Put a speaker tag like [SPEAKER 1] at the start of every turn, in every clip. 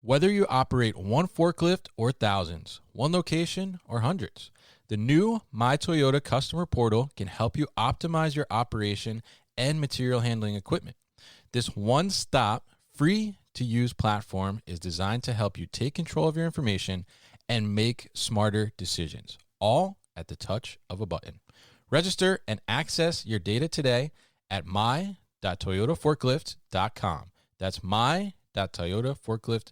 [SPEAKER 1] Whether you operate one forklift or thousands, one location or hundreds, the new My Toyota customer portal can help you optimize your operation and material handling equipment. This one-stop, free-to-use platform is designed to help you take control of your information and make smarter decisions, all at the touch of a button. Register and access your data today at my.toyotaforklift.com. That's my.toyotaforklift.com.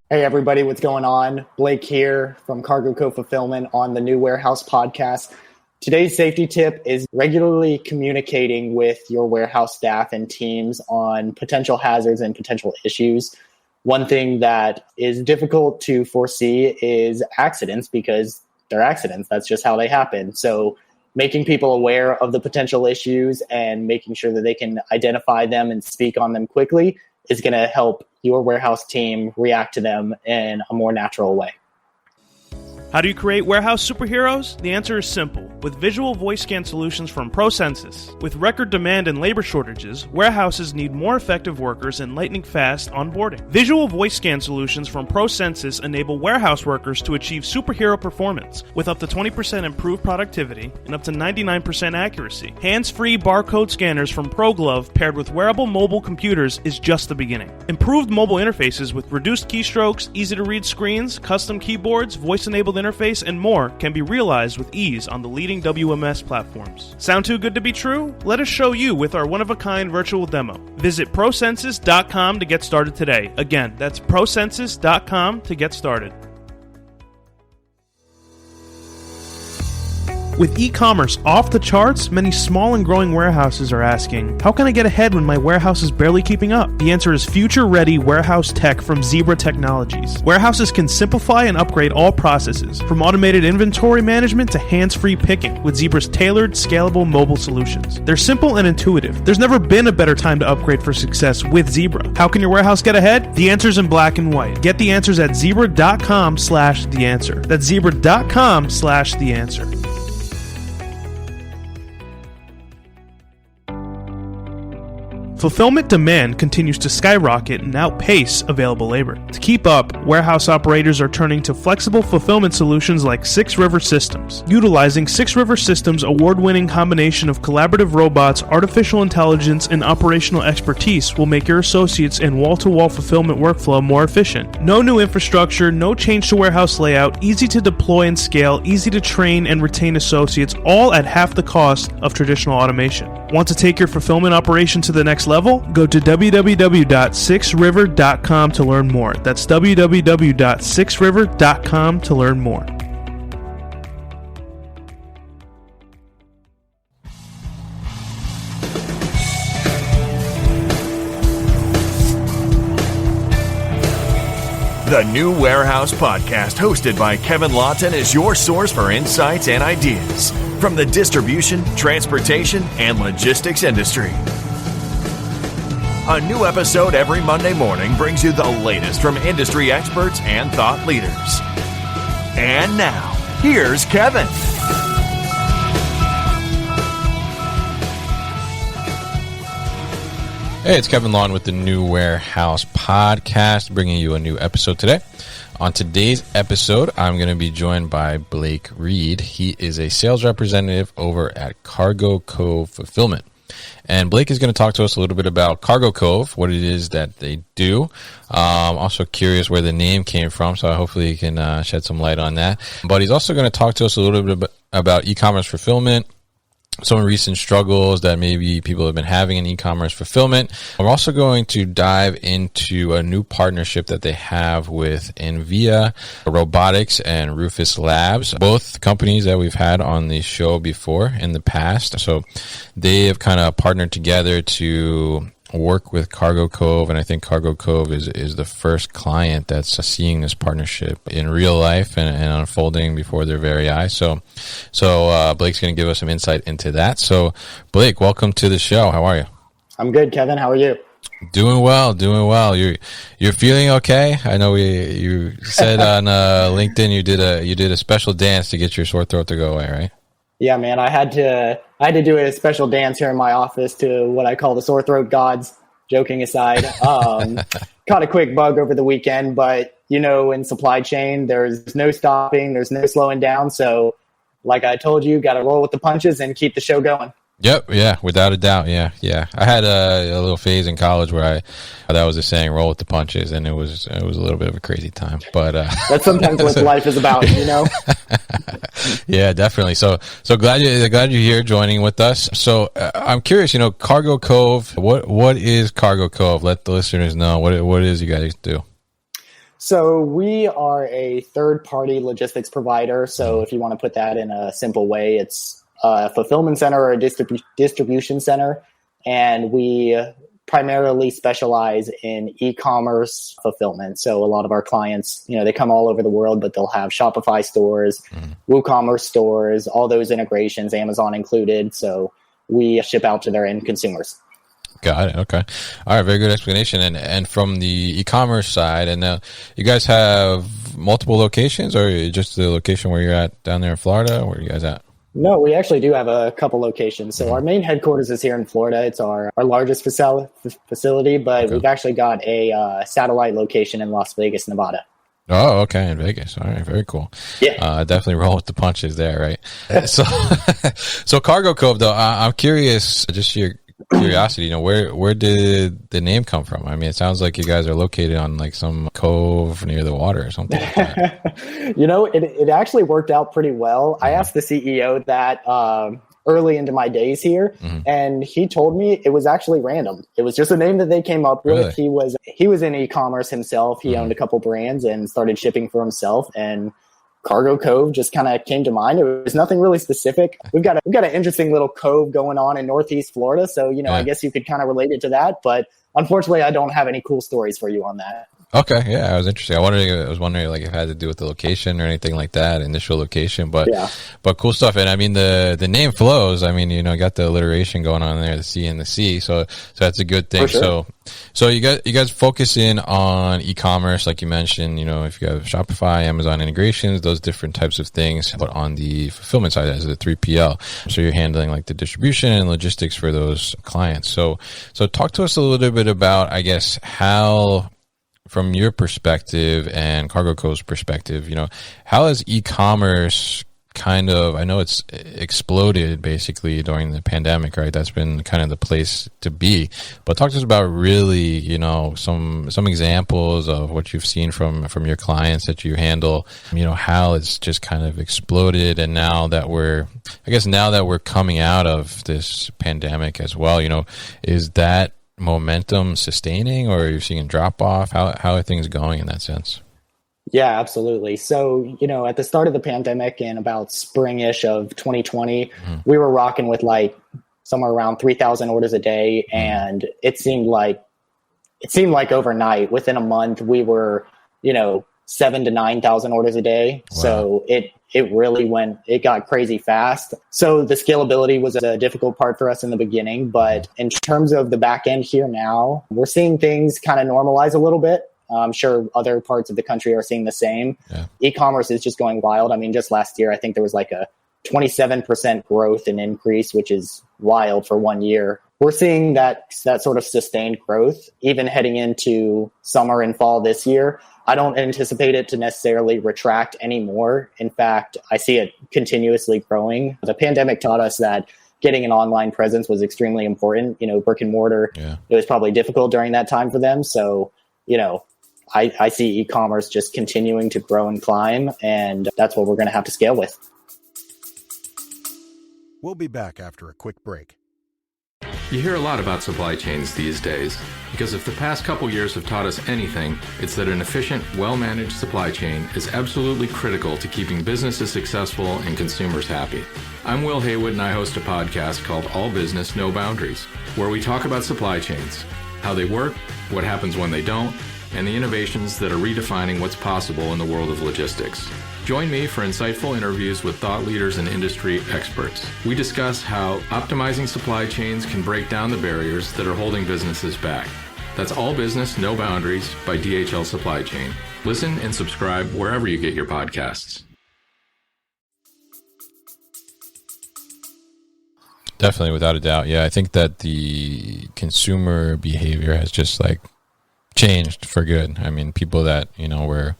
[SPEAKER 2] Hey everybody, what's going on? Blake here from Cargo Cove Fulfillment on the New Warehouse podcast. Today's safety tip is regularly communicating with your warehouse staff and teams on potential hazards and potential issues. One thing that is difficult to foresee is accidents because they're accidents. That's just how they happen. So making people aware of the potential issues and making sure that they can identify them and speak on them quickly is going to help your warehouse team react to them in a more natural way.
[SPEAKER 3] How do you create warehouse superheroes? The answer is simple. With visual voice scan solutions from ProCensus. With record demand and labor shortages, warehouses need more effective workers and lightning fast onboarding. Visual voice scan solutions from ProCensus enable warehouse workers to achieve superhero performance with up to 20% improved productivity and up to 99% accuracy. Hands-free barcode scanners from ProGlove paired with wearable mobile computers is just the beginning. Improved mobile interfaces with reduced keystrokes, easy-to-read screens, custom keyboards, voice-enabled interface, and more can be realized with ease on the leading WMS platforms. Sound too good to be true? Let us show you with our one-of-a-kind virtual demo. Visit procensus.com to get started today. Again, that's procensus.com to get started. With e-commerce off the charts, many small and growing warehouses are asking, how can I get ahead when my warehouse is barely keeping up? The answer is future-ready warehouse tech from Zebra Technologies. Warehouses can simplify and upgrade all processes, from automated inventory management to hands-free picking, with Zebra's tailored, scalable mobile solutions. They're simple and intuitive. There's never been a better time to upgrade for success with Zebra. How can your warehouse get ahead? The answer's in black and white. Get the answers at zebra.com/theanswer. That's zebra.com/theanswer. Fulfillment demand continues to skyrocket and outpace available labor. To keep up, warehouse operators are turning to flexible fulfillment solutions like 6 River Systems. Utilizing 6 River Systems' award-winning combination of collaborative robots, artificial intelligence, and operational expertise will make your associates and wall-to-wall fulfillment workflow more efficient. No new infrastructure, no change to warehouse layout, easy to deploy and scale, easy to train and retain associates, all at half the cost of traditional automation. Want to take your fulfillment operation to the next level? Go to www.6river.com to learn more. That's www.6river.com to learn more.
[SPEAKER 4] The New Warehouse Podcast, hosted by Kevin Lawton, is your source for insights and ideas from the distribution, transportation, and logistics industry. A new episode every Monday morning brings you the latest from industry experts and thought leaders. And now, here's Kevin.
[SPEAKER 1] Hey, it's Kevin Lawton with the New Warehouse Podcast, bringing you a new episode today. On today's episode, I'm going to be joined by Blake Reed. He is a sales representative over at Cargo Cove Fulfillment. And Blake is going to talk to us a little bit about Cargo Cove, what it is that they do. Also curious where the name came from, so hopefully he can shed some light on that. But he's also going to talk to us a little bit about e-commerce fulfillment, some recent struggles that maybe people have been having in e-commerce fulfillment. We're also going to dive into a new partnership that they have with inVia, Robotics, and Rufus Labs, both companies that we've had on the show before in the past. So they have kind of partnered together to work with Cargo Cove, and I think Cargo Cove is the first client that's seeing this partnership in real life and unfolding before their very eyes. So Blake's going to give us some insight into that. So Blake, welcome to the show. How are you?
[SPEAKER 2] I'm good, Kevin. How are you?
[SPEAKER 1] Doing well. You're feeling okay? I know you said on LinkedIn you did a special dance to get your sore throat to go away, right?
[SPEAKER 2] Yeah, man, I had to do a special dance here in my office to what I call the sore throat gods, joking aside. caught a quick bug over the weekend, but in supply chain, there's no stopping, there's no slowing down. So like I told you, got to roll with the punches and keep the show going.
[SPEAKER 1] Yep. Yeah. Without a doubt. Yeah. I had a little phase in college where that was the saying, roll with the punches. And it was a little bit of a crazy time, but,
[SPEAKER 2] that's sometimes what life is about,
[SPEAKER 1] Yeah, definitely. So glad you're here joining with us. So I'm curious, Cargo Cove, what is Cargo Cove? Let the listeners know what it is you guys do.
[SPEAKER 2] So we are a third-party logistics provider. So if you want to put that in a simple way, it's a fulfillment center or a distribution center. And we primarily specialize in e-commerce fulfillment. So a lot of our clients, they come all over the world, but they'll have Shopify stores, WooCommerce stores, all those integrations, Amazon included. So we ship out to their end consumers.
[SPEAKER 1] Got it. Okay. All right. Very good explanation. And from the e-commerce side, and you guys have multiple locations, or just the location where you're at down there in Florida? Where are you guys at?
[SPEAKER 2] No, we actually do have a couple locations. So our main headquarters is here in Florida. It's our largest facility, but we've actually got a satellite location in Las Vegas, Nevada.
[SPEAKER 1] Oh, okay, in Vegas. All right, very cool.
[SPEAKER 2] Yeah,
[SPEAKER 1] definitely roll with the punches there, right? So Cargo Cove, though, I'm curious, just your curiosity, where did the name come from? I mean, it sounds like you guys are located on like some cove near the water or something like that.
[SPEAKER 2] It actually worked out pretty well. I asked the CEO that early into my days here, and he told me it was actually random. It was just a name that they came up with.
[SPEAKER 1] Really?
[SPEAKER 2] He was in e-commerce himself. He owned a couple brands and started shipping for himself, and Cargo Cove just kind of came to mind. It was nothing really specific. We've got an interesting little cove going on in Northeast Florida, so I guess you could kind of relate it to that. But unfortunately, I don't have any cool stories for you on that.
[SPEAKER 1] Okay, yeah, it was interesting. I was wondering like if it had to do with the location or anything like that, initial location, but cool stuff. And I mean the name flows. I mean, got the alliteration going on there, the C and the C, so that's a good thing.
[SPEAKER 2] Sure.
[SPEAKER 1] So you guys focus in on e-commerce, like you mentioned. If you have Shopify, Amazon integrations, those different types of things, but on the fulfillment side as a 3PL, so you're handling like the distribution and logistics for those clients. So talk to us a little bit about, I guess, how, from your perspective and Cargo Cove's perspective, how has e-commerce kind of, I know it's exploded basically during the pandemic, right? That's been kind of the place to be. But talk to us about really, some examples of what you've seen from your clients that you handle, how it's just kind of exploded. And now that we're coming out of this pandemic as well, is that momentum sustaining, or are you seeing a drop off? How are things going in that sense?
[SPEAKER 2] Yeah, absolutely. So, at the start of the pandemic in about spring-ish of 2020, we were rocking with like somewhere around 3,000 orders a day. And it seemed like overnight, within a month, we were, 7,000 to 9,000 orders a day. Wow. So it got crazy fast. So the scalability was a difficult part for us in the beginning, but in terms of the back end here now, we're seeing things kind of normalize a little bit. I'm sure other parts of the country are seeing the same. Yeah. E-commerce is just going wild. I mean, just last year, I think there was like a 27% growth and increase, which is wild for 1 year. We're seeing that sort of sustained growth, even heading into summer and fall this year. I don't anticipate it to necessarily retract anymore. In fact, I see it continuously growing. The pandemic taught us that getting an online presence was extremely important. Brick and mortar, It was probably difficult during that time for them. So, I see e-commerce just continuing to grow and climb, and that's what we're going to have to scale with.
[SPEAKER 5] We'll be back after a quick break.
[SPEAKER 6] You hear a lot about supply chains these days, because if the past couple years have taught us anything, it's that an efficient, well-managed supply chain is absolutely critical to keeping businesses successful and consumers happy. I'm Will Haywood, and I host a podcast called All Business, No Boundaries, where we talk about supply chains, how they work, what happens when they don't, and the innovations that are redefining what's possible in the world of logistics. Join me for insightful interviews with thought leaders and industry experts. We discuss how optimizing supply chains can break down the barriers that are holding businesses back. That's All Business, No Boundaries by DHL Supply Chain. Listen and subscribe wherever you get your podcasts.
[SPEAKER 1] Definitely, without a doubt. Yeah, I think that the consumer behavior has just changed for good. I mean, people that, were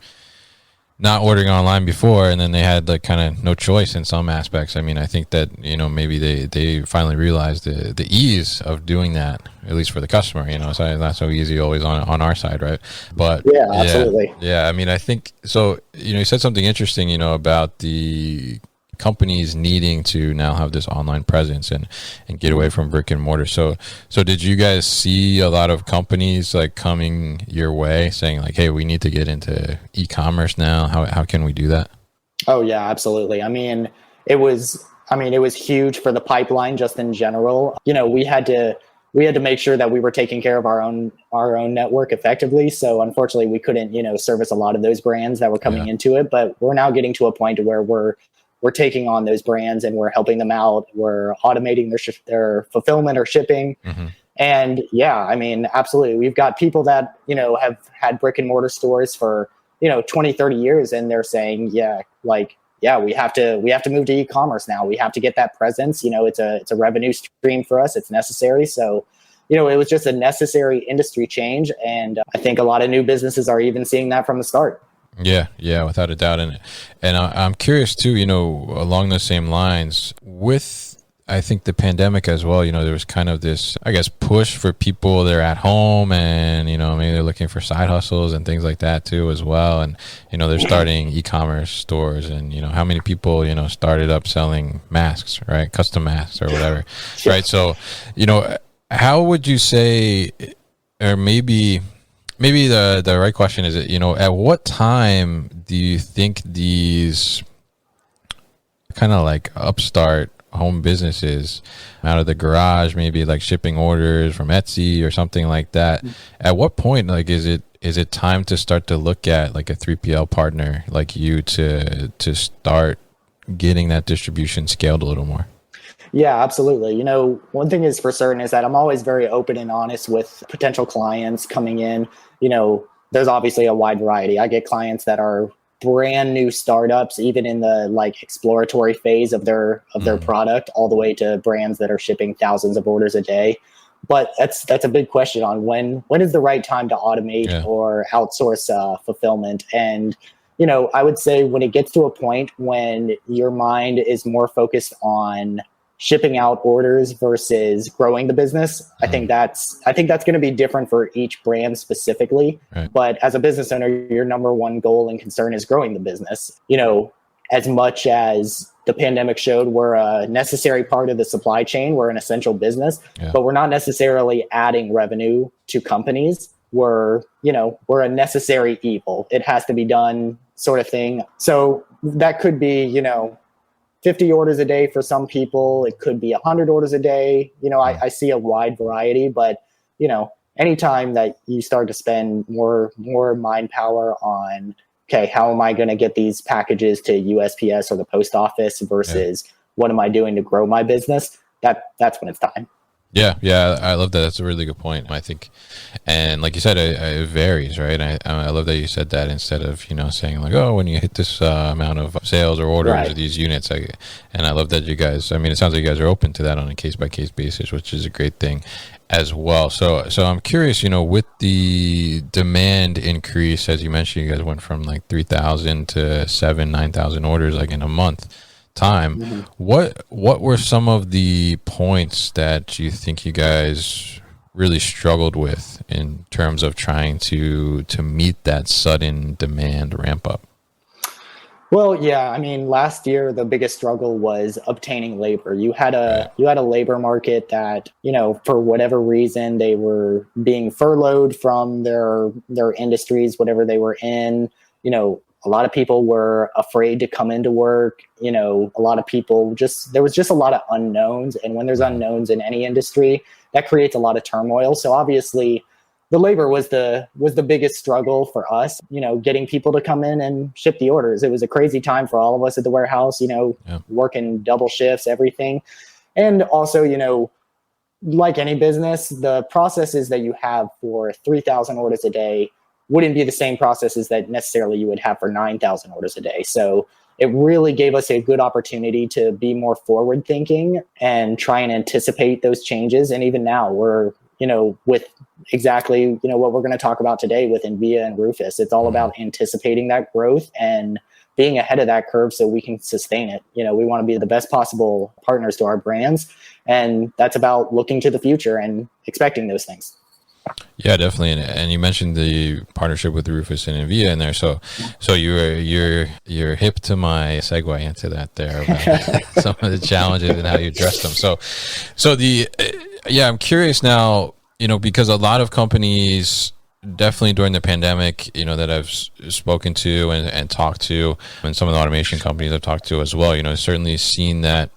[SPEAKER 1] not ordering online before, and then they had like kind of no choice in some aspects. I mean, I think that, maybe they finally realized the ease of doing that, at least for the customer, so not so easy always on our side, right? But
[SPEAKER 2] yeah, absolutely.
[SPEAKER 1] Yeah. I mean, I think so, you said something interesting, about the companies needing to now have this online presence and get away from brick and mortar. So did you guys see a lot of companies like coming your way saying like, hey, we need to get into e-commerce now? How can we do that?
[SPEAKER 2] Oh yeah, absolutely. I mean, it was huge for the pipeline just in general. We had to make sure that we were taking care of our own network effectively. So unfortunately we couldn't, service a lot of those brands that were coming into it, but we're now getting to a point where we're taking on those brands and we're helping them out. We're automating their fulfillment or shipping.
[SPEAKER 1] Mm-hmm.
[SPEAKER 2] And yeah, I mean, absolutely. We've got people that, have had brick and mortar stores for, 20, 30 years. And they're saying, we have to move to e-commerce now. We have to get that presence. It's a revenue stream for us. It's necessary. So, it was just a necessary industry change. And I think a lot of new businesses are even seeing that from the start.
[SPEAKER 1] Yeah, without a doubt. And I'm curious too, along the same lines with, I think the pandemic as well, there was kind of this, I guess, push for people that are at home and, maybe they're looking for side hustles and things like that too as well. And, they're starting e-commerce stores and, how many people, started up selling masks, right? Custom masks or whatever,
[SPEAKER 2] Sure.
[SPEAKER 1] right? So, how would you say, or maybe the right question is, at what time do you think these kind of like upstart home businesses out of the garage, maybe like shipping orders from Etsy or something like that, at what point, like, is it time to start to look at like a 3PL partner like you to start getting that distribution scaled a little more?
[SPEAKER 2] Yeah, absolutely. One thing is for certain is that I'm always very open and honest with potential clients coming in. There's obviously a wide variety. I get clients that are brand new startups, even in the like exploratory phase of their product, all the way to brands that are shipping thousands of orders a day. But that's a big question on when is the right time to automate or outsource fulfillment. And I would say when it gets to a point when your mind is more focused on shipping out orders versus growing the business, I think that's going to be different for each brand specifically.
[SPEAKER 1] Right.
[SPEAKER 2] But as a business owner, your number one goal and concern is growing the business. As much as the pandemic showed, we're a necessary part of the supply chain. We're an essential business, but we're not necessarily adding revenue to companies. We're a necessary evil. It has to be done, sort of thing. So that could be, 50 orders a day for some people. It could be 100 orders a day. I see a wide variety, but, anytime that you start to spend more mind power on, okay, how am I going to get these packages to USPS or the post office versus what am I doing to grow my business? That's when it's time.
[SPEAKER 1] Yeah, I love that. That's a really good point, I think. And like you said, it varies, right? I love that you said that instead of, saying like, oh, when you hit this amount of sales or orders or these units. And I love that you guys, it sounds like you guys are open to that on a case-by-case basis, which is a great thing as well. So I'm curious, with the demand increase, as you mentioned, you guys went from like 3,000 to 9,000 orders like in a month time. What were some of the points that you think you guys really struggled with in terms of trying to meet that sudden demand ramp up?
[SPEAKER 2] Well, yeah, last year the biggest struggle was obtaining labor. You had a labor market that, for whatever reason, they were being furloughed from their industries, whatever they were in. A lot of people were afraid to come into work. A lot of people there was just a lot of unknowns. And when there's unknowns in any industry, that creates a lot of turmoil. So obviously the labor was the biggest struggle for us, getting people to come in and ship the orders. It was a crazy time for all of us at the warehouse, working double shifts, everything. And also, like any business, the processes that you have for 3,000 orders a day wouldn't be the same processes that necessarily you would have for 9,000 orders a day. So it really gave us a good opportunity to be more forward thinking and try and anticipate those changes. And even now we're with exactly, what we're going to talk about today with inVia and Rufus. It's all about anticipating that growth and being ahead of that curve so we can sustain it. We want to be the best possible partners to our brands. And that's about looking to the future and expecting those things.
[SPEAKER 1] Yeah, definitely. And you mentioned the partnership with Rufus and inVia in there. So you're hip to my segue into that there about some of the challenges and how you address them. I'm curious now, because a lot of companies definitely during the pandemic, that I've spoken to and talked to, and some of the automation companies I've talked to as well, certainly seen that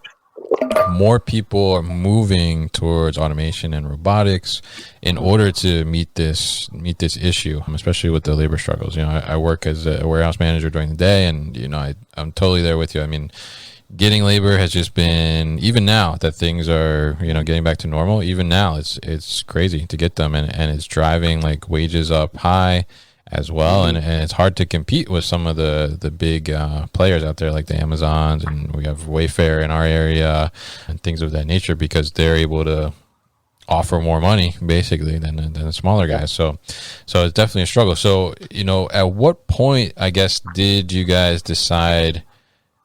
[SPEAKER 1] more people are moving towards automation and robotics in order to meet this issue, especially with the labor struggles. I work as a warehouse manager during the day, and I'm totally there with you. I mean, getting labor has just been, even now that things are getting back to normal, even now it's crazy to get them, and it's driving like wages up high as well, and it's hard to compete with some of the big players out there like the Amazons, and we have Wayfair in our area and things of that nature, because they're able to offer more money basically than the smaller guys. So it's definitely a struggle. So at what point, I guess, did you guys decide?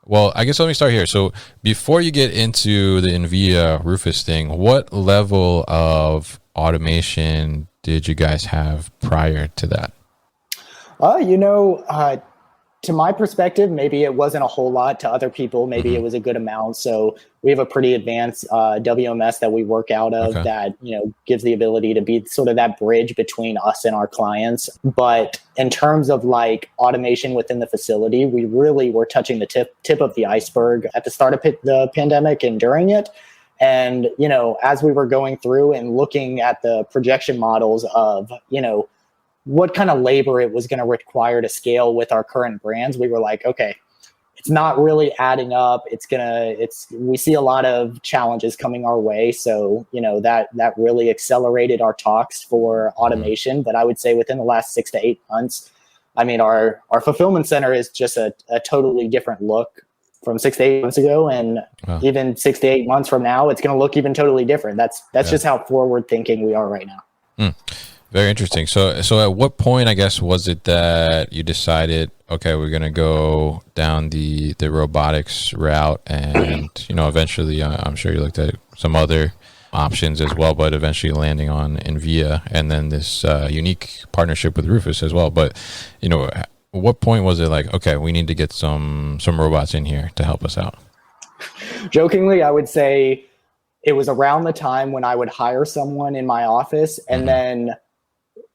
[SPEAKER 1] Well, I guess let me start here. So before you get into the inVia Rufus thing, what level of automation did you guys have prior to that?
[SPEAKER 2] To my perspective, maybe it wasn't a whole lot. To other people, maybe it was a good amount. So we have a pretty advanced WMS that we work out of that, gives the ability to be sort of that bridge between us and our clients. But in terms of like automation within the facility, we really were touching the tip of the iceberg at the start of the pandemic and during it. And, as we were going through and looking at the projection models of, what kind of labor it was going to require to scale with our current brands, we were like, okay, it's not really adding up. We see a lot of challenges coming our way. So, that really accelerated our talks for automation. But I would say within the last 6 to 8 months, I mean, our fulfillment center is just a totally different look from 6 to 8 months ago. And even 6 to 8 months from now, it's going to look even totally different. That's just how forward thinking we are right now.
[SPEAKER 1] Very interesting. So at what point, I guess, was it that you decided, okay, we're going to go down the robotics route, and, eventually I'm sure you looked at some other options as well, but eventually landing on inVia and then this unique partnership with Rufus as well. But, at what point was it like, okay, we need to get some robots in here to help us out?
[SPEAKER 2] Jokingly, I would say it was around the time when I would hire someone in my office and then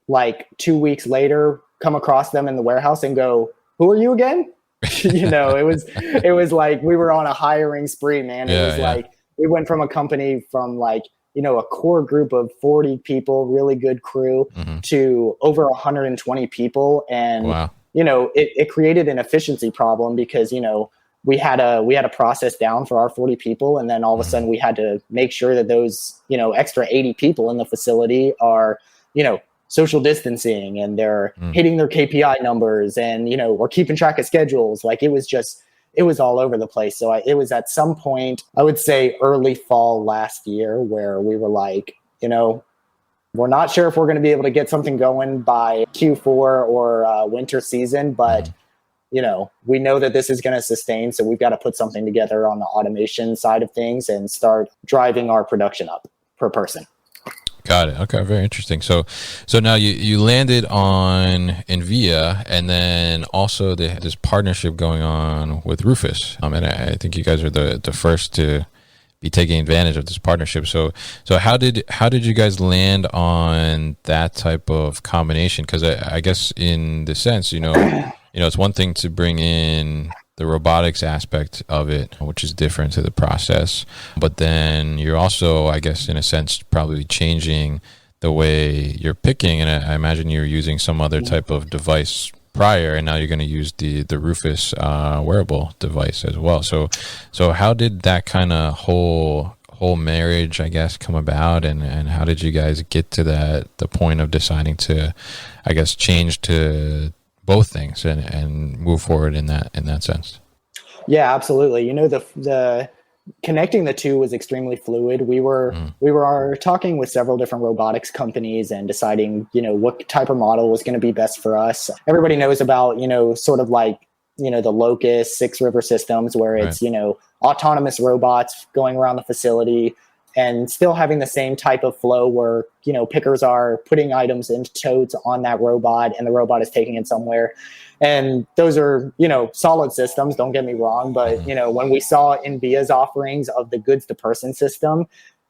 [SPEAKER 2] like 2 weeks later, come across them in the warehouse and go, "Who are you again?" It was like we were on a hiring spree, man. It was like we went from a company from like, a core group of 40 people, really good crew, to over 120 people. And, it created an efficiency problem because, we had a process down for our 40 people. And then all of a sudden we had to make sure that those, extra 80 people in the facility are, social distancing and they're hitting their KPI numbers and, we're keeping track of schedules. Like it was all over the place. So it was at some point, I would say early fall last year, where we were like, we're not sure if we're going to be able to get something going by Q4 or winter season, but we know that this is going to sustain. So we've got to put something together on the automation side of things and start driving our production up per person.
[SPEAKER 1] Got it. Okay, very interesting. So now you landed on inVia, and then also this partnership going on with Rufus. And I think you guys are the first to be taking advantage of this partnership. So how did you guys land on that type of combination? Because I guess in the sense, it's one thing to bring in the robotics aspect of it, which is different to the process, but then you're also, I guess, in a sense, probably changing the way you're picking. And I imagine you're using some other type of device prior, and now you're going to use the Rufus wearable device as well. So how did that kind of whole marriage, I guess, come about, and how did you guys get to the point of deciding to, I guess, change to both things and move forward in that sense?
[SPEAKER 2] Yeah, absolutely. The connecting the two was extremely fluid. We were talking with several different robotics companies and deciding, what type of model was going to be best for us. Everybody knows about, sort of like, the Locust, Six River systems where it's, autonomous robots going around the facility and still having the same type of flow where, pickers are putting items into totes on that robot and the robot is taking it somewhere. And those are, solid systems, don't get me wrong. But, when we saw inVia's offerings of the goods to person system,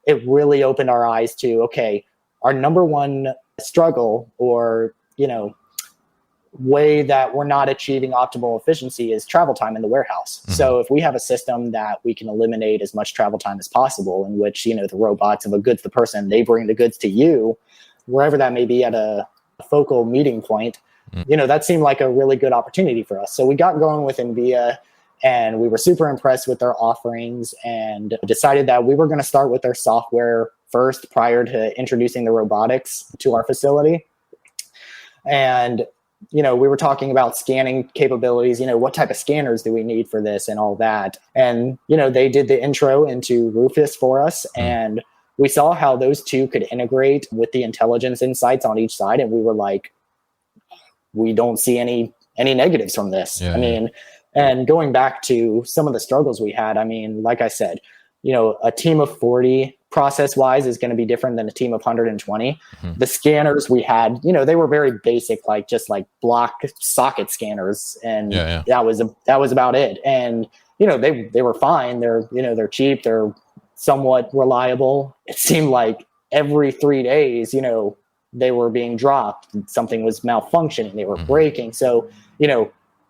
[SPEAKER 2] it really opened our eyes to, okay, our number one struggle or, way that we're not achieving optimal efficiency is travel time in the warehouse. So if we have a system that we can eliminate as much travel time as possible, in which, the robots of a goods to person, they bring the goods to you, wherever that may be at a focal meeting point, that seemed like a really good opportunity for us. So we got going with inVia and we were super impressed with their offerings and decided that we were going to start with their software first prior to introducing the robotics to our facility. And we were talking about scanning capabilities, what type of scanners do we need for this and all that. And, they did the intro into Rufus for us. And we saw how those two could integrate with the intelligence insights on each side. And we were like, we don't see any negatives from this.
[SPEAKER 1] Yeah,
[SPEAKER 2] and going back to some of the struggles we had, like I said, a team of 40 process wise is going to be different than a team of 120. The scanners we had, they were very basic, like just like block socket scanners. And that was about it. And, they were fine. They're cheap. They're somewhat reliable. It seemed like every 3 days, they were being dropped. Something was malfunctioning. They were breaking. So,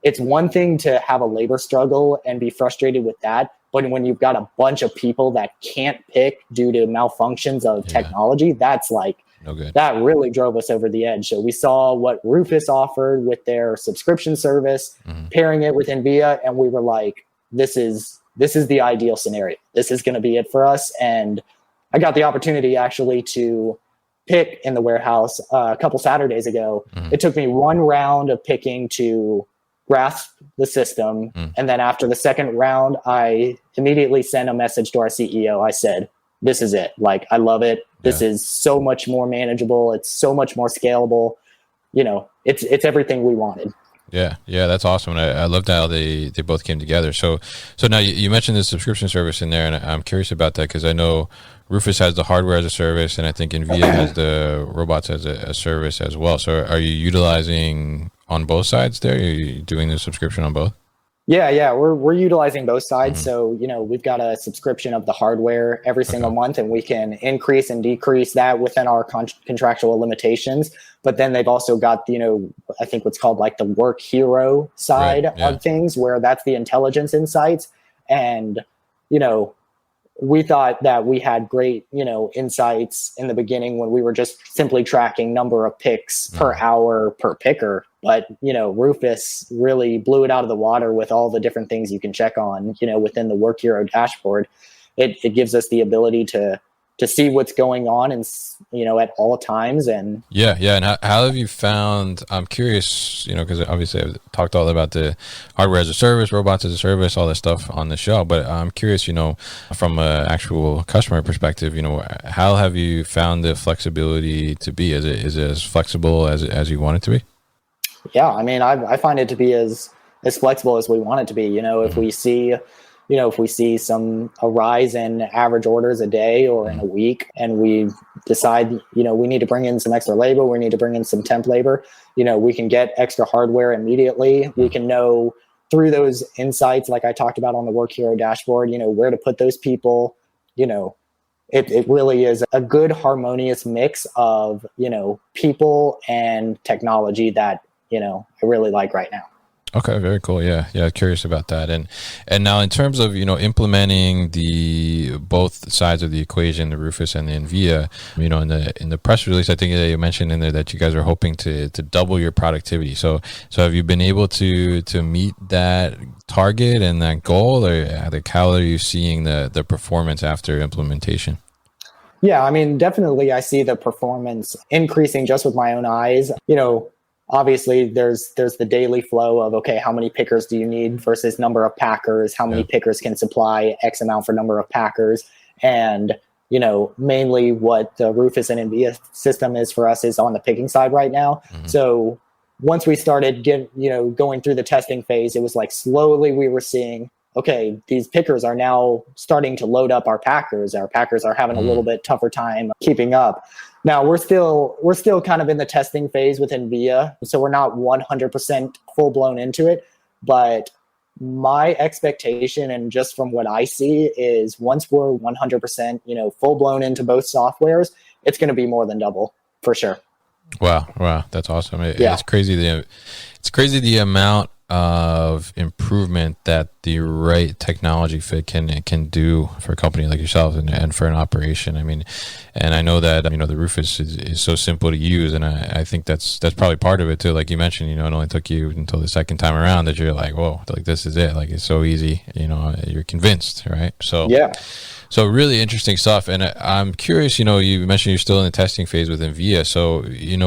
[SPEAKER 2] it's one thing to have a labor struggle and be frustrated with that. But when you've got a bunch of people that can't pick due to malfunctions of technology, that's like,
[SPEAKER 1] no good. That
[SPEAKER 2] really drove us over the edge. So we saw what Rufus offered with their subscription service, pairing it with inVia, and we were like, this is the ideal scenario. This is going to be it for us. And I got the opportunity actually to pick in the warehouse a couple Saturdays ago. It took me one round of picking to grasp the system. And then after the second round, I immediately sent a message to our CEO. I said, this is it. Like, I love it. This is so much more manageable. It's so much more scalable. It's everything we wanted.
[SPEAKER 1] Yeah, that's awesome. And I loved how they both came together. So now you mentioned the subscription service in there, and I'm curious about that because I know Rufus has the hardware as a service, and I think inVia has the robots as a service as well. So are you utilizing on both sides there? Are you doing the subscription on both?
[SPEAKER 2] Yeah, we're utilizing both sides. So, we've got a subscription of the hardware every single month, and we can increase and decrease that within our contractual limitations. But then they've also got, I think what's called like the work hero side of things, where that's the intelligence insights. And, we thought that we had great, insights in the beginning when we were just simply tracking number of picks per hour per picker. But, Rufus really blew it out of the water with all the different things you can check on, within the Work Hero dashboard. It gives us the ability to see what's going on and, at all times. And
[SPEAKER 1] And how have you found, I'm curious, because obviously I've talked all about the hardware as a service, robots as a service, all that stuff on the show, but I'm curious, from an actual customer perspective, how have you found the flexibility to be? Is it as flexible as you want it to be?
[SPEAKER 2] Yeah, I find it to be as flexible as we want it to be. If we see a rise in average orders a day or in a week, and we decide, we need to bring in some extra labor, we need to bring in some temp labor, we can get extra hardware immediately. We can know through those insights, like I talked about on the Work Hero dashboard, where to put those people. It really is a good harmonious mix of, people and technology that, I really like right now.
[SPEAKER 1] Okay, very cool. Yeah, curious about that. And now in terms of, implementing the both sides of the equation, the Rufus and the inVia, in the press release, I think that you mentioned in there that you guys are hoping to double your productivity. So have you been able to meet that target and that goal, or how are you seeing the performance after implementation?
[SPEAKER 2] Yeah, definitely I see the performance increasing just with my own eyes. obviously there's the daily flow of, okay, how many pickers do you need versus number of packers, how many pickers can supply X amount for number of packers. And, you know, mainly what the Rufus and inVia system is for us is on the picking side right now. So once we started going through the testing phase, it was like slowly we were seeing, okay, these pickers are now starting to load up our packers. Our packers are having a little bit tougher time keeping up. Now we're still kind of in the testing phase with inVia, so we're not 100% full blown into it. But my expectation, and just from what I see, is once we're 100%, full blown into both softwares, it's going to be more than double for sure.
[SPEAKER 1] Wow, that's awesome. It's crazy. It's crazy the amount of improvement that the right technology fit can do for a company like yourself and for an operation. I mean, and I know that the Rufus is so simple to use, and I think that's probably part of it too. Like you mentioned, it only took you until the second time around that you're like, whoa, like this is it. Like it's so easy. You're convinced, right? So yeah. So really interesting stuff, and I'm curious. You mentioned you're still in the testing phase with inVia. So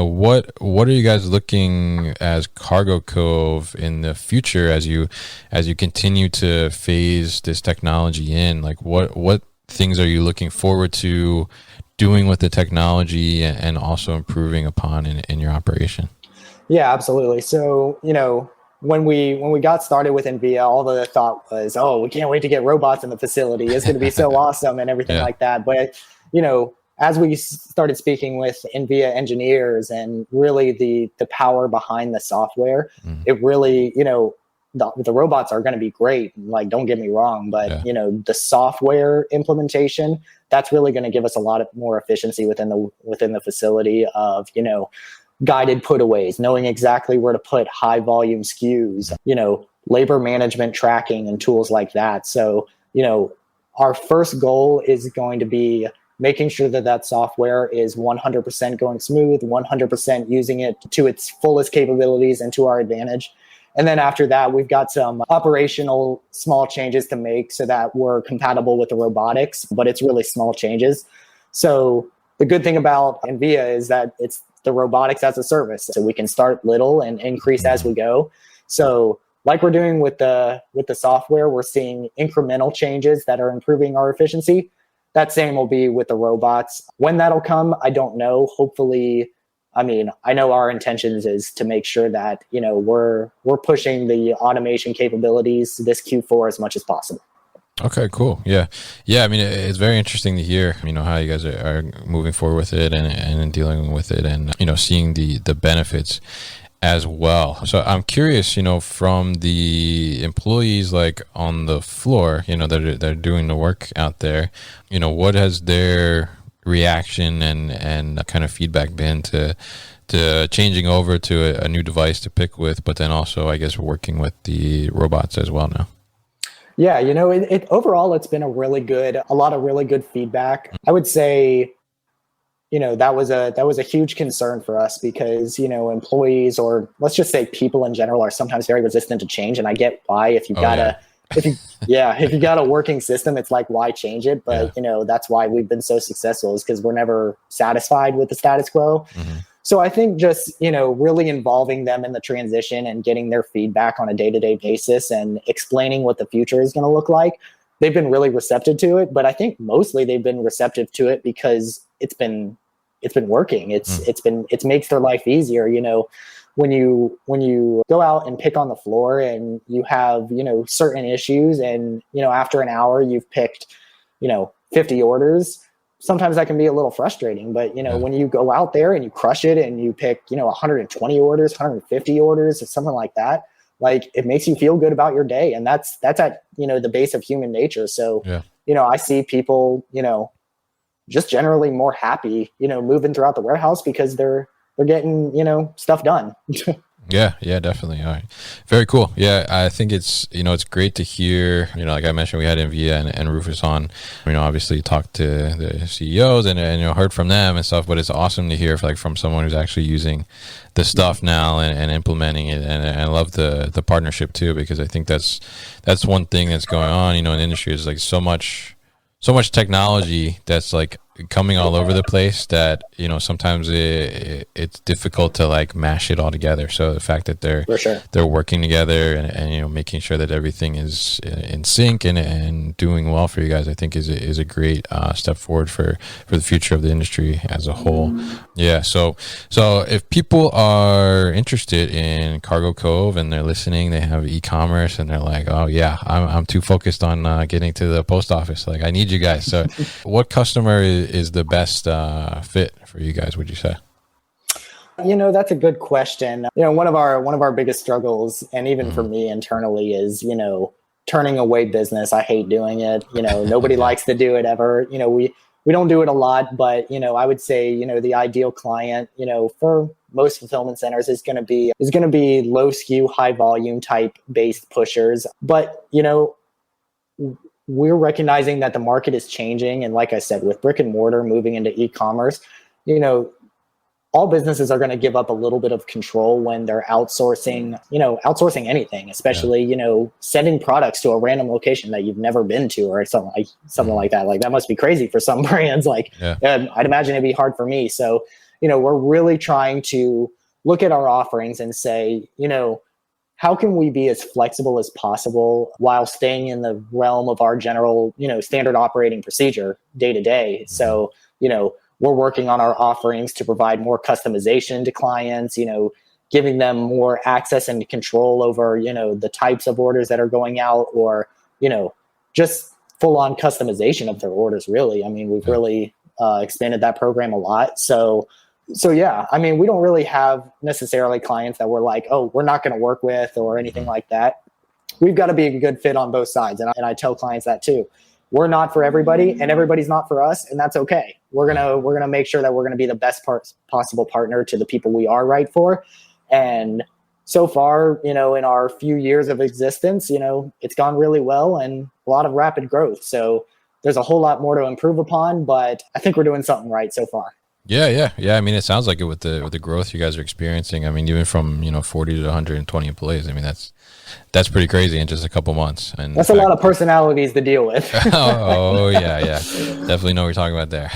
[SPEAKER 1] what are you guys looking as Cargo Cove in the future as you continue to phase this technology in? Like what things are you looking forward to doing with the technology and also improving upon in your operation?
[SPEAKER 2] Yeah, absolutely. So when we got started with inVia, all the thought was, oh, we can't wait to get robots in the facility. It's going to be so awesome and everything like that. But, as we started speaking with inVia engineers and really the power behind the software, it really, the robots are going to be great. Like, don't get me wrong, but, the software implementation, that's really going to give us a lot of more efficiency within the facility of, guided putaways, knowing exactly where to put high volume SKUs, labor management tracking and tools like that. So, our first goal is going to be making sure that software is 100% going smooth, 100% using it to its fullest capabilities and to our advantage. And then after that, we've got some operational small changes to make so that we're compatible with the robotics, but it's really small changes. So the good thing about inVia is that it's the robotics as a service. So we can start little and increase as we go. So like we're doing with the software, we're seeing incremental changes that are improving our efficiency. That same will be with the robots. When that'll come, I don't know. Hopefully, I know our intentions is to make sure that, we're pushing the automation capabilities this Q4 as much as possible.
[SPEAKER 1] Okay, cool. Yeah. It's very interesting to hear, how you guys are moving forward with it and dealing with it and, seeing the benefits as well. So I'm curious, from the employees like on the floor, that are doing the work out there, what has their reaction and kind of feedback been to changing over to a new device to pick with, but then also, I guess, working with the robots as well now?
[SPEAKER 2] Yeah, overall, it's been a lot of really good feedback. I would say, that was a huge concern for us because, employees, or let's just say people in general, are sometimes very resistant to change. And I get why. If you got a working system, it's like, why change it? But, that's why we've been so successful, is because we're never satisfied with the status quo. So I think just, really involving them in the transition and getting their feedback on a day-to-day basis and explaining what the future is going to look like, they've been really receptive to it. But I think mostly they've been receptive to it because it's been working. It makes their life easier. When you go out and pick on the floor and you have, certain issues and, after an hour you've picked, 50 orders, sometimes that can be a little frustrating, but when you go out there and you crush it and you pick, 120 orders, 150 orders or something like that, like, it makes you feel good about your day. And that's at, the base of human nature. So, I see people, just generally more happy, moving throughout the warehouse because they're getting, stuff done.
[SPEAKER 1] Yeah, definitely. All right. Very cool. Yeah, I think it's, it's great to hear, like I mentioned, we had inVia and Rufus on, obviously talked to the CEOs and heard from them and stuff, but it's awesome to hear from someone who's actually using the stuff now and implementing it. And I love the partnership too, because I think that's one thing that's going on, in the industry is like so much technology that's like coming all over the place that, you know, sometimes it's difficult to like mash it all together. So the fact that they're working together and you know, making sure that everything is in sync and doing well for you guys, I think is a great step forward for the future of the industry as a whole. Yeah. So if people are interested in Cargo Cove and they're listening, they have e-commerce and they're like, oh yeah, I'm too focused on getting to the post office. Like, I need you guys. So what customer is the best fit for you guys, would you say?
[SPEAKER 2] You know, that's a good question. You know, one of our biggest struggles, and even for me internally, is, you know, turning away business. I hate doing it. You know, nobody likes to do it ever. You know, we don't do it a lot, but, you know, I would say, you know, the ideal client, you know, for most fulfillment centers is going to be low SKU, high volume type based pushers. But, you know, we're recognizing that the market is changing. And like I said, with brick and mortar moving into e-commerce, you know, all businesses are going to give up a little bit of control when they're outsourcing anything, especially, you know, sending products to a random location that you've never been to or something like that. Like, that must be crazy for some brands. Like, I'd imagine it'd be hard for me. So, you know, we're really trying to look at our offerings and say, you know, how can we be as flexible as possible while staying in the realm of our general, you know, standard operating procedure day to day? So, you know, we're working on our offerings to provide more customization to clients, you know, giving them more access and control over, you know, the types of orders that are going out, or, you know, just full on customization of their orders, really. I mean, we've really expanded that program a lot. So yeah, I mean, we don't really have necessarily clients that we're like, oh, we're not going to work with or anything like that. We've got to be a good fit on both sides. And I tell clients that too. We're not for everybody and everybody's not for us. And that's okay. We're going to make sure that we're going to be the best possible partner to the people we are right for. And so far, you know, in our few years of existence, you know, it's gone really well and a lot of rapid growth. So there's a whole lot more to improve upon, but I think we're doing something right so far.
[SPEAKER 1] Yeah. I mean, it sounds like it with the growth you guys are experiencing. I mean, even from, you know, 40 to 120 employees. I mean, that's pretty crazy in just a couple months. And
[SPEAKER 2] that's a lot of personalities to deal with.
[SPEAKER 1] oh yeah. Definitely know what you're talking about there.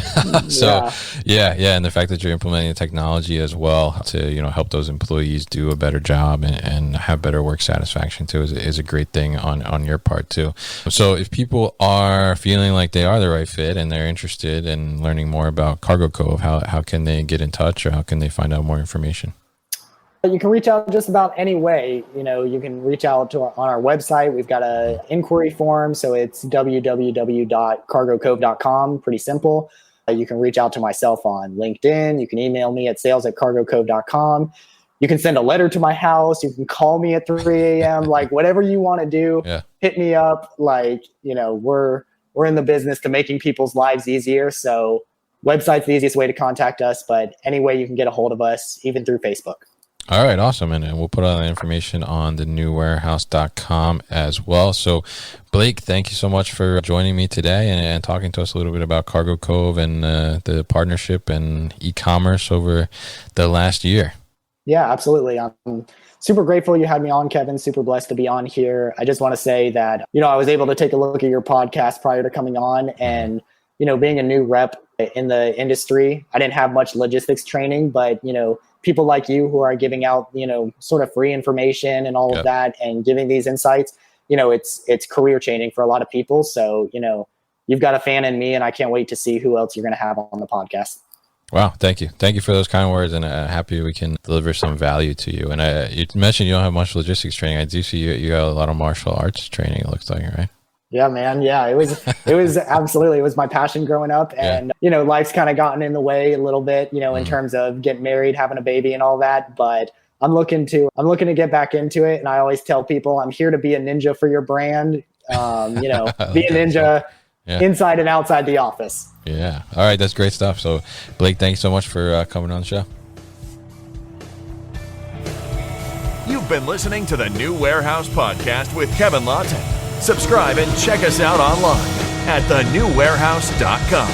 [SPEAKER 1] So yeah. And the fact that you're implementing the technology as well to, you know, help those employees do a better job and have better work satisfaction too is a great thing on your part too. So if people are feeling like they are the right fit and they're interested in learning more about Cargo Cove, how can they get in touch, or how can they find out more information?
[SPEAKER 2] You can reach out just about any way. You know, you can reach out on our website. We've got an inquiry form, so it's www.cargocove.com. Pretty simple. You can reach out to myself on LinkedIn. You can email me at sales@cargocove.com. You can send a letter to my house. You can call me at 3 a.m. Like, whatever you want to do, hit me up. Like, you know, we're in the business to making people's lives easier. So website's the easiest way to contact us, but any way you can get a hold of us, even through Facebook.
[SPEAKER 1] All right, awesome. And we'll put all the information on thenewwarehouse.com as well. So, Blake, thank you so much for joining me today and talking to us a little bit about Cargo Cove and the partnership and e-commerce over the last year. Yeah, absolutely. I'm super grateful you had me on, Kevin. Super blessed to be on here. I just want to say that, you know, I was able to take a look at your podcast prior to coming on, and, you know, being a new rep in the industry, I didn't have much logistics training, but, you know, people like you who are giving out, you know, sort of free information and all of that and giving these insights, you know, it's career changing for a lot of people. So, you know, you've got a fan in me, and I can't wait to see who else you're going to have on the podcast. Wow. Thank you. Thank you for those kind words, and happy we can deliver some value to you. And you mentioned you don't have much logistics training. I do see you got a lot of martial arts training, it looks like, right? Yeah, man. Yeah, it was absolutely, it was my passion growing up, and, you know, life's kind of gotten in the way a little bit, you know, in terms of getting married, having a baby and all that. But I'm looking to get back into it. And I always tell people, I'm here to be a ninja for your brand. You know, be a ninja inside and outside the office. Yeah. All right. That's great stuff. So Blake, thanks so much for coming on the show.
[SPEAKER 4] You've been listening to the New Warehouse Podcast with Kevin Lawton. Subscribe and check us out online at thenewwarehouse.com.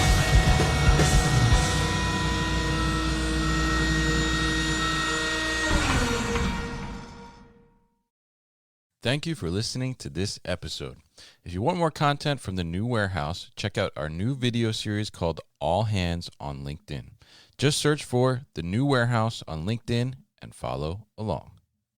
[SPEAKER 1] Thank you for listening to this episode. If you want more content from the new warehouse, check out our new video series called All Hands on LinkedIn. Just search for the new warehouse on LinkedIn and follow along.